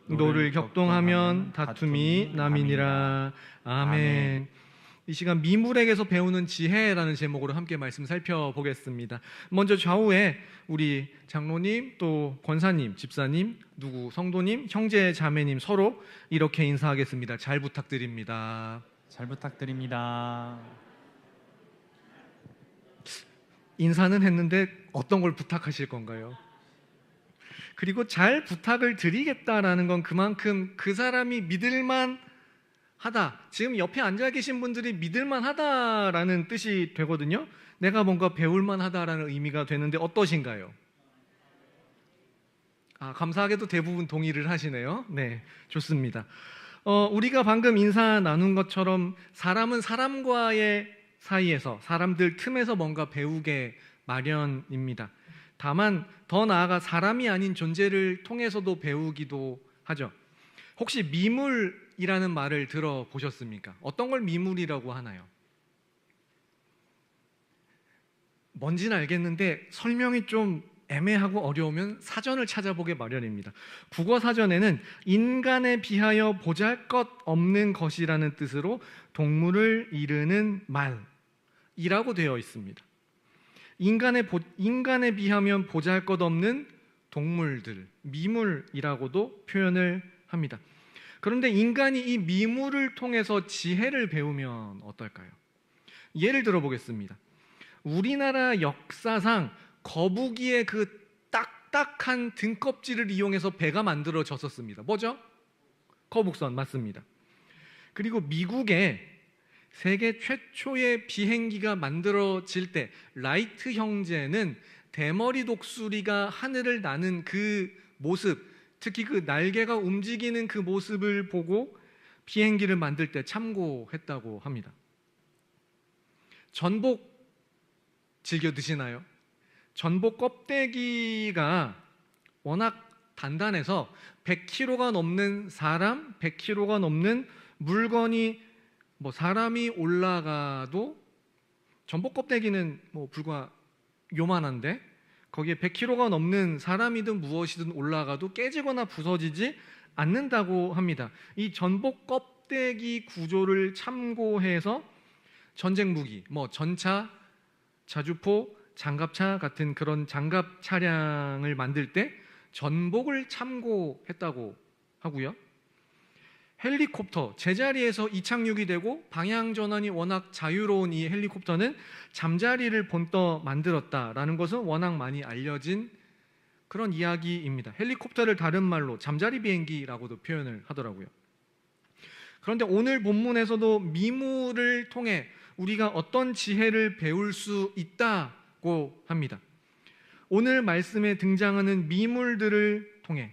노를 격동하면 다툼이 남이니라. 아멘. 이 시간 미물에게서 배우는 지혜라는 제목으로 함께 말씀 살펴보겠습니다. 먼저 좌우에 우리 장로님, 또 권사님, 집사님, 누구 성도님, 형제 자매님 서로 이렇게 인사하겠습니다. 잘 부탁드립니다. 잘 부탁드립니다. 인사는 했는데 어떤 걸 부탁하실 건가요? 그리고 잘 부탁을 드리겠다라는 건 그만큼 그 사람이 믿을만 하다, 지금 옆에 앉아 계신 분들이 믿을만 하다라는 뜻이 되거든요. 내가 뭔가 배울만 하다라는 의미가 되는데 어떠신가요? 감사하게도 대부분 동의를 하시네요. 네, 좋습니다. 우리가 방금 인사 나눈 것처럼 사람은 사람과의 사이에서, 사람들 틈에서 뭔가 배우게 마련입니다. 다만 더 나아가 사람이 아닌 존재를 통해서도 배우기도 하죠. 혹시 미물이라는 말을 들어보셨습니까? 어떤 걸 미물이라고 하나요? 뭔지는 알겠는데 설명이 좀 애매하고 어려우면 사전을 찾아보게 마련입니다. 국어 사전에는 인간에 비하여 보잘것없는 것이라는 뜻으로 동물을 이르는 말이라고 되어 있습니다. 인간에 비하면 보잘것없는 동물들, 미물이라고도 표현을 합니다. 그런데 인간이 이 미물을 통해서 지혜를 배우면 어떨까요? 예를 들어보겠습니다. 우리나라 역사상 거북이의 그 딱딱한 등껍질을 이용해서 배가 만들어졌었습니다. 뭐죠? 거북선 맞습니다. 그리고 미국에 세계 최초의 비행기가 만들어질 때 라이트 형제는 대머리 독수리가 하늘을 나는 그 모습, 특히 그 날개가 움직이는 그 모습을 보고 비행기를 만들 때 참고했다고 합니다. 전복 즐겨 드시나요? 전복 껍데기가 워낙 단단해서 100kg가 넘는 사람, 100kg가 넘는 물건이 사람이 올라가도, 전복 껍데기는 불과 요만한데 거기에 100kg가 넘는 사람이든 무엇이든 올라가도 깨지거나 부서지지 않는다고 합니다. 이 전복 껍데기 구조를 참고해서 전쟁 무기, 전차, 자주포, 장갑차 같은 그런 장갑 차량을 만들 때 전복을 참고했다고 하고요. 헬리콥터 제자리에서 이착륙이 되고 방향 전환이 워낙 자유로운 이 헬리콥터는 잠자리를 본떠 만들었다라는 것은 워낙 많이 알려진 그런 이야기입니다. 헬리콥터를 다른 말로 잠자리 비행기라고도 표현을 하더라고요. 그런데 오늘 본문에서도 미물을 통해 우리가 어떤 지혜를 배울 수 있다고 합니다. 오늘 말씀에 등장하는 미물들을 통해,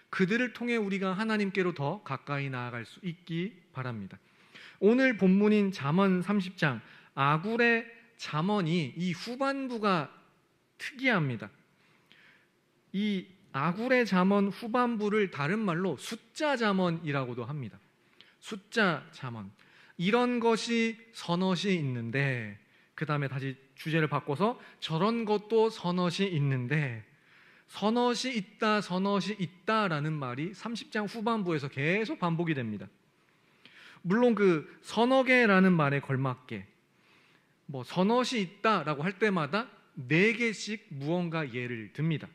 그들을 통해 우리가 하나님께로 더 가까이 나아갈 수 있기 바랍니다. 오늘 본문인 잠언 30장 아굴의 잠언이 이 후반부가 특이합니다. 이 아굴의 잠언 후반부를 다른 말로 숫자 잠언이라고도 합니다. 숫자 잠언. 이런 것이 서넛이 있는데, 그 다음에 다시 주제를 바꿔서 저런 것도 서넛이 있는데, 서넛이 있다라는 말이 30장 후반부에서 계속 반복이 됩니다. 물론 그 서너 개라는 말에 걸맞게 서넛이 있다라고 할 때마다 4개씩 무언가 예를 듭니다.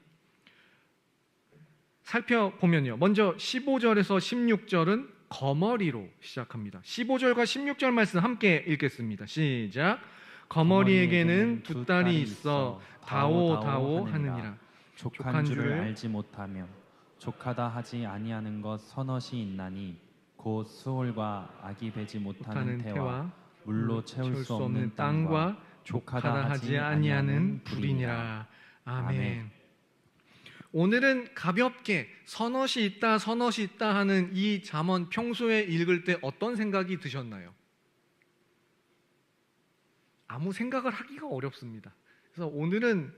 살펴보면요, 먼저 15절에서 16절은 거머리로 시작합니다. 15절과 16절 말씀 함께 읽겠습니다. 시작. 거머리에게는 2딸이 있어 다오다오 하느니라. 족한 줄을 알지 못하며 족하다 하지 아니하는 것 서넛이 있나니 곧 수홀과 악이 배지 못하는 태와 물로 채울 수 없는 땅과 족하다 하지 아니하는 불이니라. 아멘. 오늘은 가볍게 서넛이 있다 하는 이 잠언 평소에 읽을 때 어떤 생각이 드셨나요? 아무 생각을 하기가 어렵습니다. 그래서 오늘은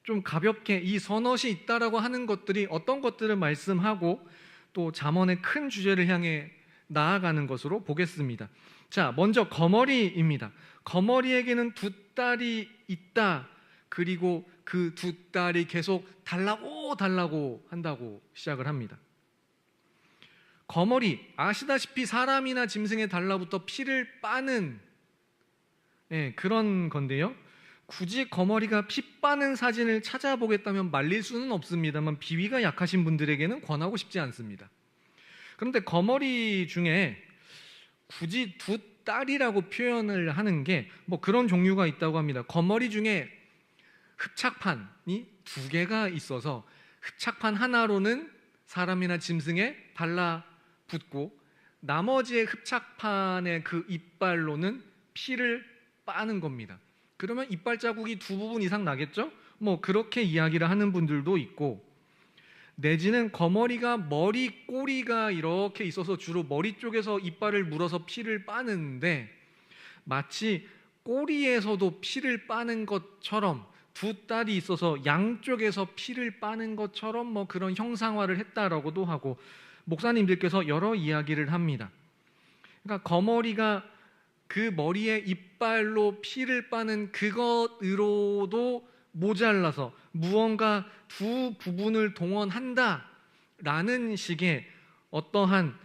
좀 가볍게 이 서넛이 있다라고 하는 것들이 어떤 것들을 말씀하고 또 잠언의 큰 주제를 향해 나아가는 것으로 보겠습니다. 자, 먼저 거머리입니다. 거머리에게는 2딸이 있다. 그리고 그 두 딸이 계속 달라고 한다고 시작을 합니다. 거머리, 아시다시피 사람이나 짐승의 달라붙어 피를 빠는 그런 건데요. 굳이 거머리가 피 빠는 사진을 찾아보겠다면 말릴 수는 없습니다만 비위가 약하신 분들에게는 권하고 싶지 않습니다. 그런데 거머리 중에 굳이 두 딸이라고 표현을 하는 게 뭐 그런 종류가 있다고 합니다. 거머리 중에 흡착판이 두 개가 있어서 흡착판 하나로는 사람이나 짐승에 달라붙고 나머지의 흡착판의 그 이빨로는 피를 빠는 겁니다. 그러면 이빨 자국이 두 부분 이상 나겠죠? 뭐 그렇게 이야기를 하는 분들도 있고, 내지는 거머리가 머리 꼬리가 이렇게 있어서 주로 머리 쪽에서 이빨을 물어서 피를 빠는데 마치 꼬리에서도 피를 빠는 것처럼 두 딸이 있어서 양쪽에서 피를 빠는 것처럼 뭐 그런 형상화를 했다라고도 하고 목사님들께서 여러 이야기를 합니다. 그러니까 거머리가 그 머리에 이빨로 피를 빠는 그것으로도 모자라서 무언가 두 부분을 동원한다라는 식의 어떠한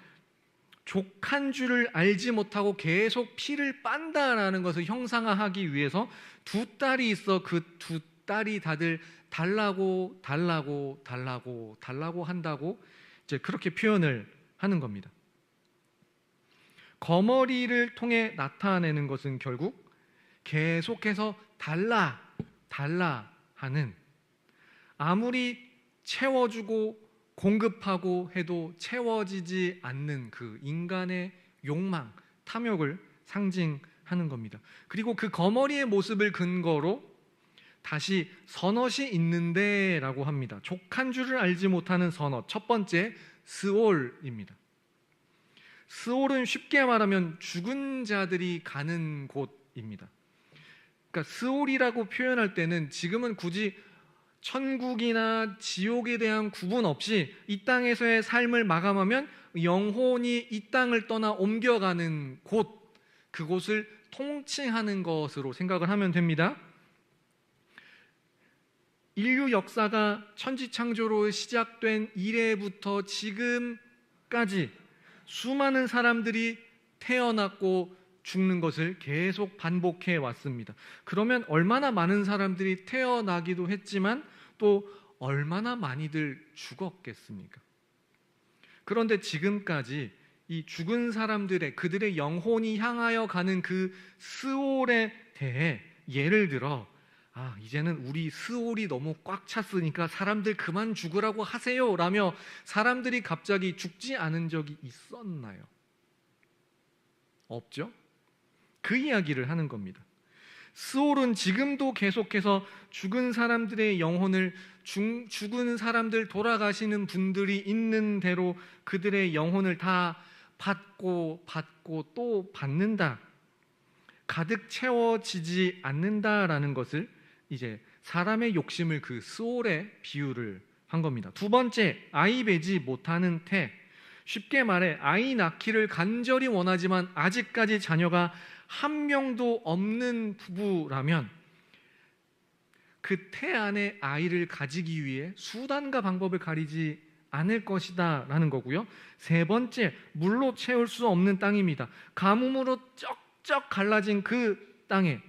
족한 줄을 알지 못하고 계속 피를 빤다라는 것을 형상화하기 위해서 두 딸이 있어 그 두 딸이 다들 달라고 한다고 이제 그렇게 표현을 하는 겁니다. 거머리를 통해 나타내는 것은 결국 계속해서 달라 하는, 아무리 채워주고 공급하고 해도 채워지지 않는 그 인간의 욕망, 탐욕을 상징하는 겁니다. 그리고 그 거머리의 모습을 근거로 다시 선엇이 있는데 라고 합니다. 족한 줄을 알지 못하는 선엇, 첫 번째 스올입니다. 스올은 쉽게 말하면 죽은 자들이 가는 곳입니다. 그러니까 스올이라고 표현할 때는 지금은 굳이 천국이나 지옥에 대한 구분 없이 이 땅에서의 삶을 마감하면 영혼이 이 땅을 떠나 옮겨가는 곳, 그곳을 통칭하는 것으로 생각을 하면 됩니다. 인류 역사가 천지창조로 시작된 이래부터 지금까지 수많은 사람들이 태어났고 죽는 것을 계속 반복해 왔습니다. 그러면 얼마나 많은 사람들이 태어나기도 했지만 또 얼마나 많이들 죽었겠습니까? 그런데 지금까지 이 죽은 사람들의, 그들의 영혼이 향하여 가는 그 스올에 대해 예를 들어 이제는 우리 스올이 너무 꽉 찼으니까 사람들 그만 죽으라고 하세요 라며 사람들이 갑자기 죽지 않은 적이 있었나요? 없죠? 그 이야기를 하는 겁니다. 스올은 지금도 계속해서 죽은 사람들의 영혼을 죽은 사람들, 돌아가시는 분들이 있는 대로 그들의 영혼을 다 받고 또 받는다, 가득 채워지지 않는다라는 것을 이제 사람의 욕심을 그 스올에 비유를 한 겁니다. 두 번째, 아이 배지 못하는 태. 쉽게 말해 아이 낳기를 간절히 원하지만 아직까지 자녀가 한 명도 없는 부부라면 그 태 안에 아이를 가지기 위해 수단과 방법을 가리지 않을 것이다 라는 거고요. 세 번째, 물로 채울 수 없는 땅입니다. 가뭄으로 쩍쩍 갈라진 그 땅에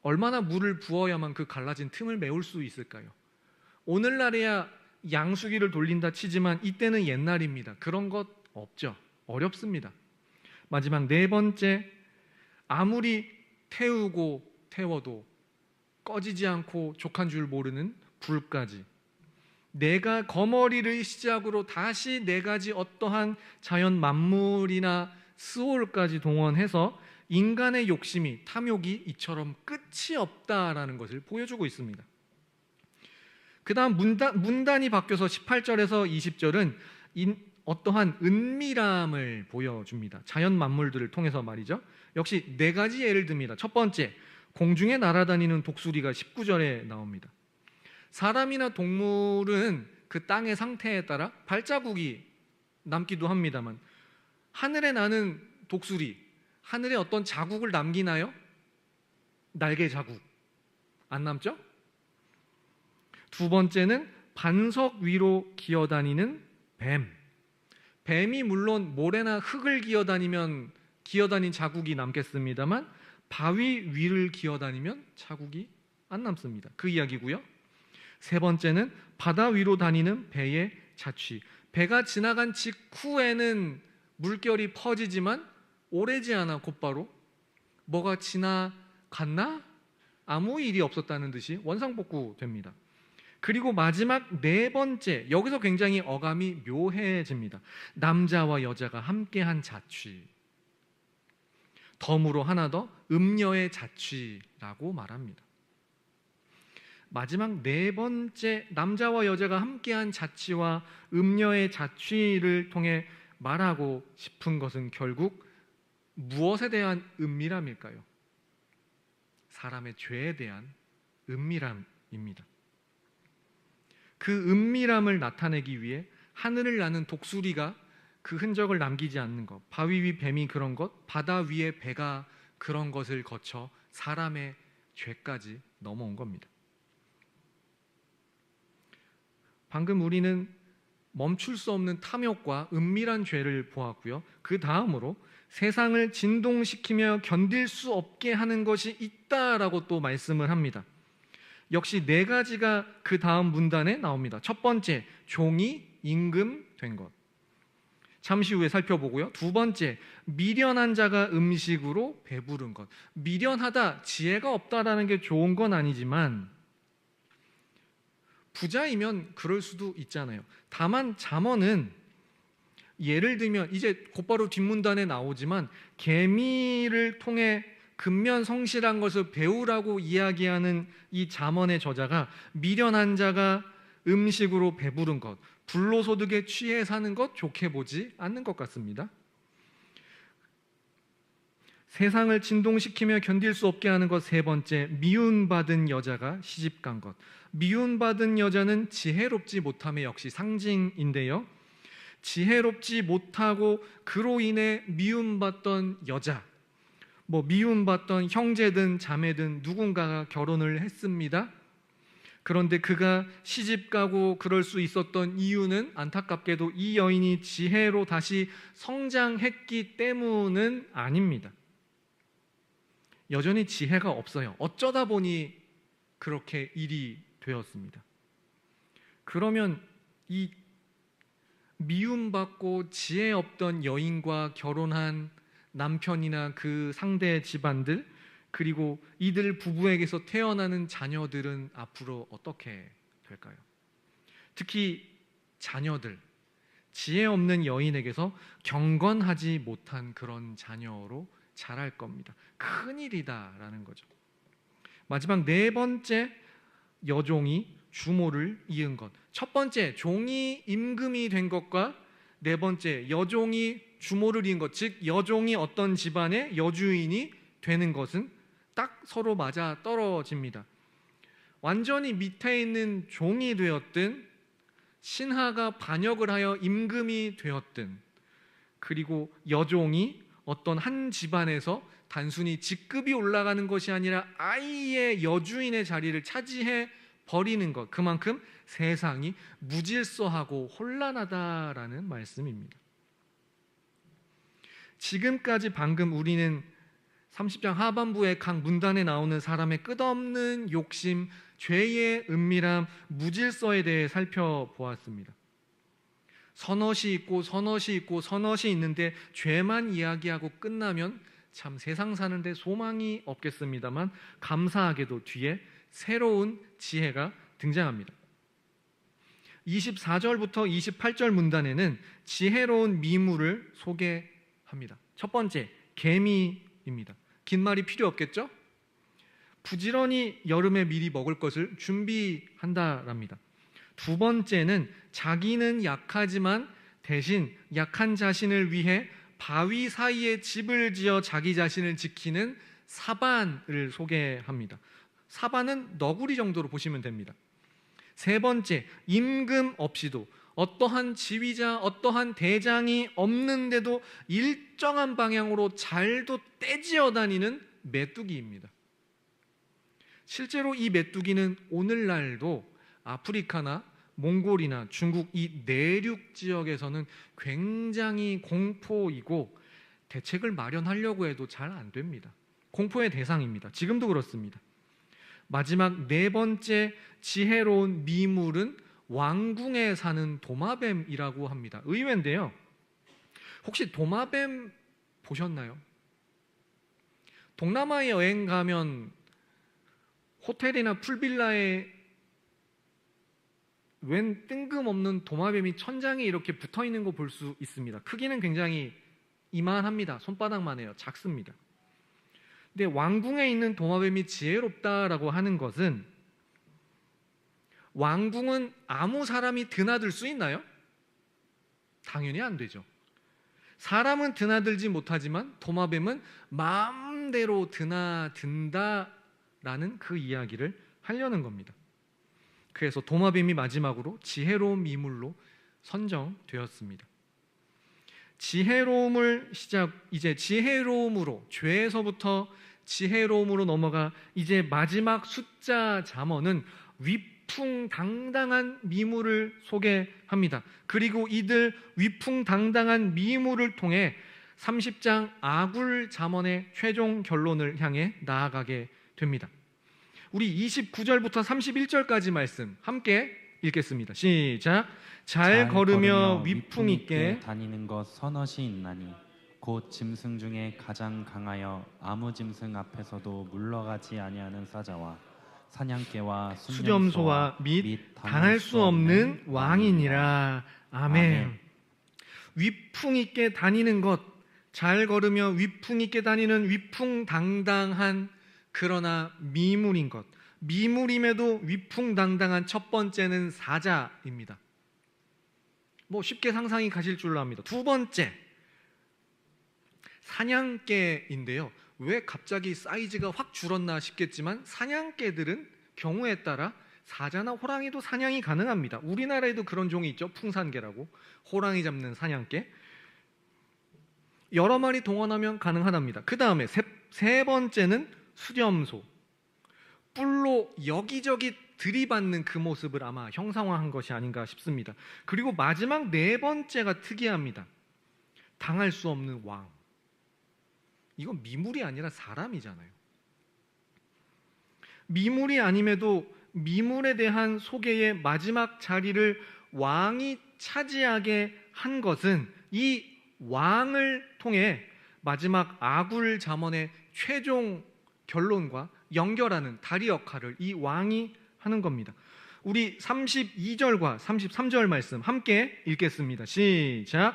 얼마나 물을 부어야만 그 갈라진 틈을 메울 수 있을까요? 오늘날에야 양수기를 돌린다 치지만 이때는 옛날입니다. 그런 것 없죠. 어렵습니다. 마지막 네 번째, 아무리 태워도 꺼지지 않고 족한 줄 모르는 불까지. 내가 거머리를 시작으로 다시 네 가지 어떠한 자연 만물이나 스올까지 동원해서 인간의 욕심이, 탐욕이 이처럼 끝이 없다라는 것을 보여주고 있습니다. 그 다음 문단이 바뀌어서 18절에서 20절은 어떠한 은밀함을 보여줍니다. 자연 만물들을 통해서 말이죠. 역시 네 가지 예를 듭니다. 첫 번째, 공중에 날아다니는 독수리가 19절에 나옵니다. 사람이나 동물은 그 땅의 상태에 따라 발자국이 남기도 합니다만 하늘에 나는 독수리, 하늘에 어떤 자국을 남기나요? 날개 자국 안 남죠? 두 번째는 반석 위로 기어다니는 뱀. 뱀이 물론 모래나 흙을 기어다닌 자국이 남겠습니다만 바위 위를 기어다니면 자국이 안 남습니다. 그 이야기고요. 세 번째는 바다 위로 다니는 배의 자취. 배가 지나간 직후에는 물결이 퍼지지만 오래지 않아 곧바로 뭐가 지나갔나? 아무 일이 없었다는 듯이 원상복구됩니다. 그리고 마지막 네 번째, 여기서 굉장히 어감이 묘해집니다. 남자와 여자가 함께한 자취. 덤으로 하나 더 음녀의 자취라고 말합니다. 마지막 네 번째, 남자와 여자가 함께한 자취와 음녀의 자취를 통해 말하고 싶은 것은 결국 무엇에 대한 은밀함일까요? 사람의 죄에 대한 은밀함입니다. 그 은밀함을 나타내기 위해 하늘을 나는 독수리가 그 흔적을 남기지 않는 것, 바위 위 뱀이 그런 것, 바다 위의 배가 그런 것을 거쳐 사람의 죄까지 넘어온 겁니다. 방금 우리는 멈출 수 없는 탐욕과 은밀한 죄를 보았고요. 그 다음으로 세상을 진동시키며 견딜 수 없게 하는 것이 있다라고 또 말씀을 합니다. 역시 네 가지가 그 다음 문단에 나옵니다. 첫 번째, 종이 임금된 것. 잠시 후에 살펴보고요. 두 번째, 미련한 자가 음식으로 배부른 것. 미련하다, 지혜가 없다라는 게 좋은 건 아니지만 부자이면 그럴 수도 있잖아요. 다만 잠언은 예를 들면 이제 곧바로 뒷문단에 나오지만 계미를 통해 근면성실한 것을 배우라고 이야기하는 이 잠언의 저자가 미련한 자가 음식으로 배부른 것, 불로소득에 취해 사는 것 좋게 보지 않는 것 같습니다. 세상을 진동시키며 견딜 수 없게 하는 것 세 번째, 미움받은 여자가 시집간 것. 미움받은 여자는 지혜롭지 못함의 역시 상징인데요. 지혜롭지 못하고 그로 인해 미움받던 여자, 미움받던 형제든 자매든 누군가가 결혼을 했습니다. 그런데 그가 시집가고 그럴 수 있었던 이유는 안타깝게도 이 여인이 지혜로 다시 성장했기 때문은 아닙니다. 여전히 지혜가 없어요. 어쩌다 보니 그렇게 일이 되었습니다. 그러면 이 미움받고 지혜 없던 여인과 결혼한 남편이나 그 상대 집안들, 그리고 이들 부부에게서 태어나는 자녀들은 앞으로 어떻게 될까요? 특히 자녀들, 지혜 없는 여인에게서 경건하지 못한 그런 자녀로 자랄 겁니다. 큰일이다라는 거죠. 마지막 네 번째, 여종이 주모를 이은 것. 첫 번째, 종이 임금이 된 것과 네 번째, 여종이 주모를 이은 것, 즉 여종이 어떤 집안의 여주인이 되는 것은 딱 서로 맞아 떨어집니다. 완전히 밑에 있는 종이 되었든 신하가 반역을 하여 임금이 되었든, 그리고 여종이 어떤 한 집안에서 단순히 직급이 올라가는 것이 아니라 아예 여주인의 자리를 차지해 버리는 것, 그만큼 세상이 무질서하고 혼란하다라는 말씀입니다. 지금까지 방금 우리는 30장 하반부의 각 문단에 나오는 사람의 끝없는 욕심, 죄의 은밀함, 무질서에 대해 살펴보았습니다. 선엇이 있고 선엇이 있고 선엇이 있는데 죄만 이야기하고 끝나면 참 세상 사는데 소망이 없겠습니다만 감사하게도 뒤에 새로운 지혜가 등장합니다. 24절부터 28절 문단에는 지혜로운 미물을 소개합니다. 첫 번째, 개미입니다. 긴 말이 필요 없겠죠? 부지런히 여름에 미리 먹을 것을 준비한다랍니다. 두 번째는 자기는 약하지만 대신 약한 자신을 위해 바위 사이에 집을 지어 자기 자신을 지키는 사반을 소개합니다. 사반은 너구리 정도로 보시면 됩니다. 세 번째, 임금 없이도, 어떠한 지휘자, 어떠한 대장이 없는데도 일정한 방향으로 잘도 떼지어 다니는 메뚜기입니다. 실제로 이 메뚜기는 오늘날도 아프리카나 몽골이나 중국 이 내륙 지역에서는 굉장히 공포이고 대책을 마련하려고 해도 잘 안 됩니다. 공포의 대상입니다. 지금도 그렇습니다. 마지막 네 번째 지혜로운 미물은 왕궁에 사는 도마뱀이라고 합니다. 의외인데요. 혹시 도마뱀 보셨나요? 동남아에 여행 가면 호텔이나 풀빌라에 웬 뜬금없는 도마뱀이 천장에 이렇게 붙어 있는 거 볼 수 있습니다. 크기는 굉장히 이만합니다. 손바닥만 해요. 작습니다. 근데 왕궁에 있는 도마뱀이 지혜롭다라고 하는 것은 왕궁은 아무 사람이 드나들 수 있나요? 당연히 안 되죠. 사람은 드나들지 못하지만 도마뱀은 마음대로 드나든다라는 그 이야기를 하려는 겁니다. 그래서 도마뱀이 마지막으로 지혜로운 미물로 선정되었습니다. 지혜로움을 이제 지혜로움으로 죄에서부터 지혜로움으로 넘어가 이제 마지막 숫자 잠언은 위풍당당한 미물을 소개합니다. 그리고 이들 위풍당당한 미물을 통해 30장 아굴 잠언의 최종 결론을 향해 나아가게 됩니다. 우리 29절부터 31절까지 말씀 함께 읽겠습니다. 시작. 잘 걸으며 위풍 있게 다니는 것 서너시 있나니 곧 짐승 중에 가장 강하여 아무 짐승 앞에서도 물러가지 아니하는 사자와 사냥개와 수렴소와 및 당할 수 없는 왕이니라. 아멘. 위풍 있게 다니는 것, 잘 걸으며 위풍 있게 다니는 위풍당당한 그러나 미물인 것, 미물임에도 위풍당당한 첫 번째는 사자입니다. 뭐 쉽게 상상이 가실 줄로 압니다. 두 번째 사냥개인데요. 왜 갑자기 사이즈가 확 줄었나 싶겠지만 사냥개들은 경우에 따라 사자나 호랑이도 사냥이 가능합니다. 우리나라에도 그런 종이 있죠. 풍산개라고. 호랑이 잡는 사냥개. 여러 마리 동원하면 가능하답니다. 그 다음에 세 번째는 수렴소. 뿔로 여기저기 들이받는 그 모습을 아마 형상화한 것이 아닌가 싶습니다. 그리고 마지막 네 번째가 특이합니다. 당할 수 없는 왕. 이건 미물이 아니라 사람이잖아요. 미물이 아님에도 미물에 대한 소개의 마지막 자리를 왕이 차지하게 한 것은 이 왕을 통해 마지막 아굴 잠언의 최종 결론과 연결하는 다리 역할을 이 왕이 하는 겁니다. 우리 32절과 33절 말씀 함께 읽겠습니다. 시작.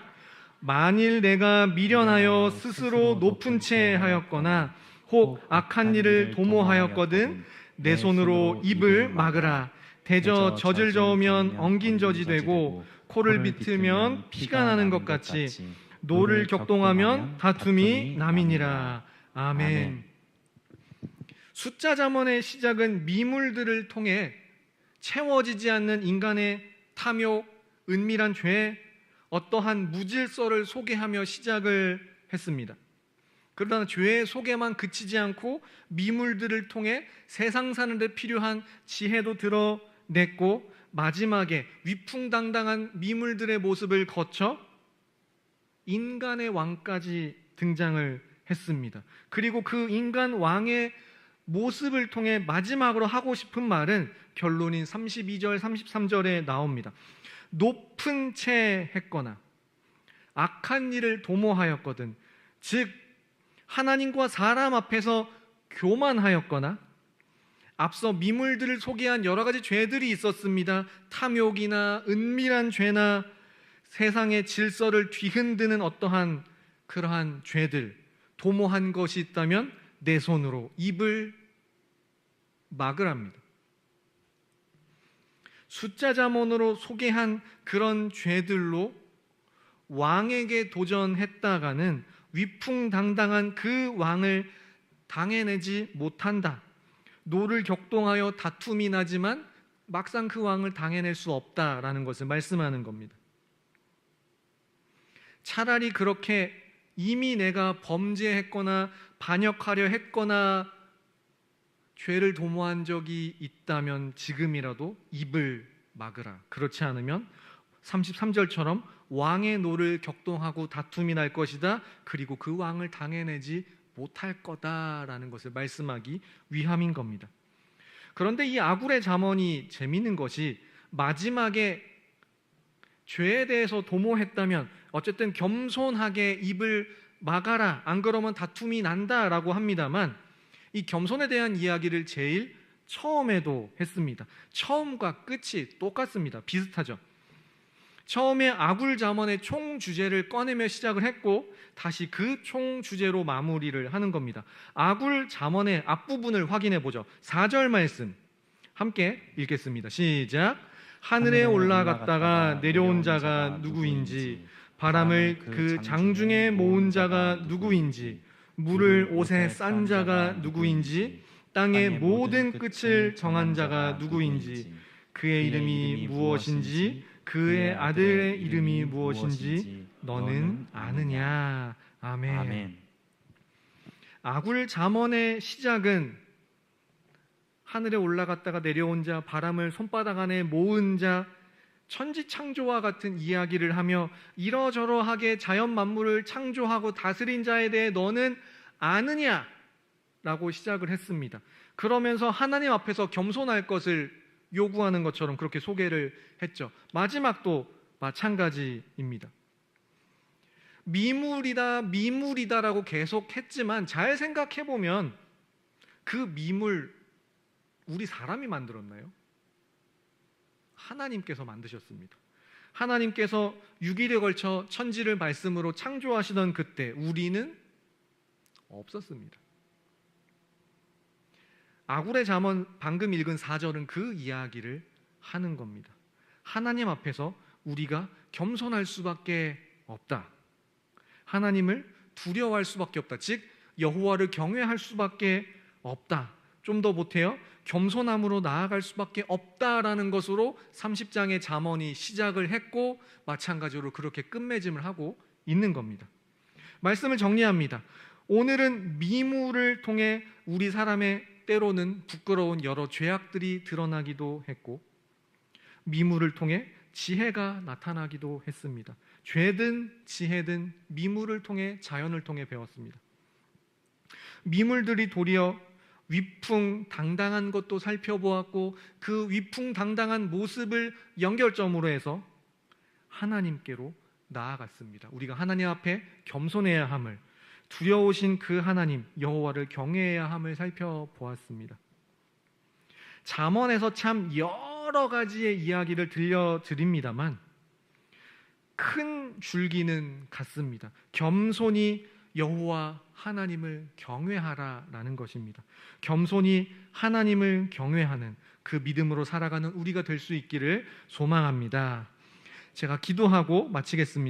만일 내가 미련하여 스스로 높은 채 하였거나 혹 악한 일을 도모하였거든 내 손으로 입을 막으라. 대저 젖을 저으면 엉긴 젖이 되고 코를 비틀면 피가 나는 것 같이 노를 격동하면 다툼이 남이니라. 아멘. 숫자 잠언의 시작은 미물들을 통해 채워지지 않는 인간의 탐욕, 은밀한 죄, 어떠한 무질서를 소개하며 시작을 했습니다. 그러나 죄의 소개만 그치지 않고 미물들을 통해 세상 사는 데 필요한 지혜도 드러냈고 마지막에 위풍당당한 미물들의 모습을 거쳐 인간의 왕까지 등장을 했습니다. 그리고 그 인간 왕의 모습을 통해 마지막으로 하고 싶은 말은 결론인 32절, 33절에 나옵니다. 높은 채 했거나 악한 일을 도모하였거든, 즉 하나님과 사람 앞에서 교만하였거나 앞서 미물들을 소개한 여러 가지 죄들이 있었습니다. 탐욕이나 은밀한 죄나 세상의 질서를 뒤흔드는 어떠한 그러한 죄들, 도모한 것이 있다면 내 손으로 입을 막으랍니다. 숫자 잠언으로 소개한 그런 죄들로 왕에게 도전했다가는 위풍당당한 그 왕을 당해내지 못한다. 노를 격동하여 다툼이 나지만 막상 그 왕을 당해낼 수 없다라는 것을 말씀하는 겁니다. 차라리 그렇게 이미 내가 범죄했거나 반역하려 했거나 죄를 도모한 적이 있다면 지금이라도 입을 막으라. 그렇지 않으면 33절처럼 왕의 노를 격동하고 다툼이 날 것이다. 그리고 그 왕을 당해내지 못할 거다라는 것을 말씀하기 위함인 겁니다. 그런데 이 아굴의 잠언이 재미있는 것이 마지막에 죄에 대해서 도모했다면 어쨌든 겸손하게 입을 막아라, 안 그러면 다툼이 난다라고 합니다만 이 겸손에 대한 이야기를 제일 처음에도 했습니다. 처음과 끝이 똑같습니다. 비슷하죠. 처음에 아굴 잠언의 총 주제를 꺼내며 시작을 했고 다시 그 총 주제로 마무리를 하는 겁니다. 아굴 잠언의 앞부분을 확인해 보죠. 4절 말씀 함께 읽겠습니다. 시작. 하늘에 올라갔다가 내려온 자가 누구인지, 바람을 그 장중에 모은 자가 누구인지, 물을 옷에 싼 자가 누구인지, 땅의 모든 끝을 정한 자가 누구인지, 그의 이름이 무엇인지, 그의 아들의 이름이 무엇인지 너는 아느냐. 아멘. 아멘. 아굴 잠언의 시작은 하늘에 올라갔다가 내려온 자, 바람을 손바닥 안에 모은 자, 천지창조와 같은 이야기를 하며 이러저러하게 자연 만물을 창조하고 다스린 자에 대해 너는 아느냐? 라고 시작을 했습니다. 그러면서 하나님 앞에서 겸손할 것을 요구하는 것처럼 그렇게 소개를 했죠. 마지막도 마찬가지입니다. 미물이다, 미물이다라고 계속 했지만 잘 생각해 보면 그 미물 우리 사람이 만들었나요? 하나님께서 만드셨습니다. 하나님께서 6일에 걸쳐 천지를 말씀으로 창조하시던 그때 우리는 없었습니다. 아굴의 잠언 방금 읽은 4절은 그 이야기를 하는 겁니다. 하나님 앞에서 우리가 겸손할 수밖에 없다. 하나님을 두려워할 수밖에 없다. 즉 여호와를 경외할 수밖에 없다. 좀 더 보태요. 겸손함으로 나아갈 수밖에 없다라는 것으로 30장의 잠언이 시작을 했고 마찬가지로 그렇게 끝맺음을 하고 있는 겁니다. 말씀을 정리합니다. 오늘은 미물을 통해 우리 사람의 때로는 부끄러운 여러 죄악들이 드러나기도 했고 미물을 통해 지혜가 나타나기도 했습니다. 죄든 지혜든 미물을 통해 자연을 통해 배웠습니다. 미물들이 도리어 위풍당당한 것도 살펴보았고 그 위풍당당한 모습을 연결점으로 해서 하나님께로 나아갔습니다. 우리가 하나님 앞에 겸손해야 함을, 두려우신 그 하나님 여호와를 경외해야 함을 살펴보았습니다. 잠언에서 참 여러 가지의 이야기를 들려드립니다만 큰 줄기는 같습니다. 겸손히 여호와 하나님을 경외하라라는 것입니다. 겸손히 하나님을 경외하는 그 믿음으로 살아가는 우리가 될 수 있기를 소망합니다. 제가 기도하고 마치겠습니다.